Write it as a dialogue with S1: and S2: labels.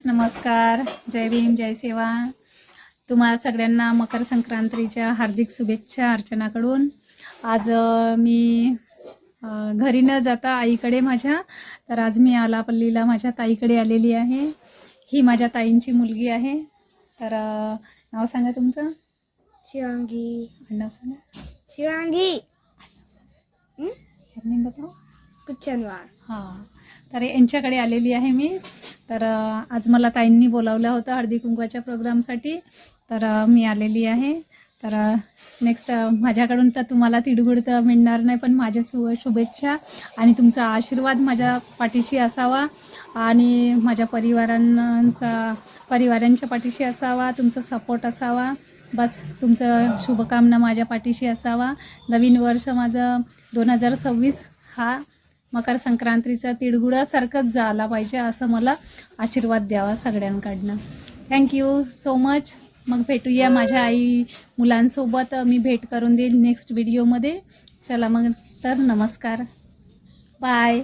S1: नमस्कार, जय भीम, जय सेवा. तुम्हाला सगळ्यांना मकर संक्रांतीच्या हार्दिक शुभेच्छा अर्चनाकडून. आज मी घरी न जाता आईकडे माझ्या, तर आज मी आलापल्लीला माझ्या ताईकडे आलेली आहे. ही माझ्या ताईंची मुलगी आहे. तर नाव सांगा तुमचं.
S2: शिवांगी.
S1: नाव सांगा.
S2: शिवांगी
S1: बताओ.
S2: कुचनवार.
S1: हां, तर यांच्याकडे आलेली आहे मी. तर आज मला ताईंनी बोलावलं होतं हळदी कुंकवाच्या प्रोग्रामसाठी, तर मी आलेली आहे. तर नेक्स्ट माझ्याकडून तर तुम्हाला तिळगुळ तर मिळणार नाही, पण माझ्या शुभेच्छा आणि तुमचा आशीर्वाद माझ्या पाठीशी असावा आणि माझ्या परिवारांच्या पाठीशी असावा, तुमचा सपोर्ट असावा. बस तुमचं शुभकामना माझ्या पाठीशी असावा. नवीन वर्ष माझं 2026 हा मकर संक्रांतीचा तिळगुळासारखंच झाला पाहिजे, असं मला आशीर्वाद द्यावा सगळ्यांकडनं. Thank you so much. मग भेटूया माझ्या आई मुलांसोबत, मी भेट करून देईन नेक्स्ट व्हिडिओमध्ये. चला मग तर नमस्कार, बाय.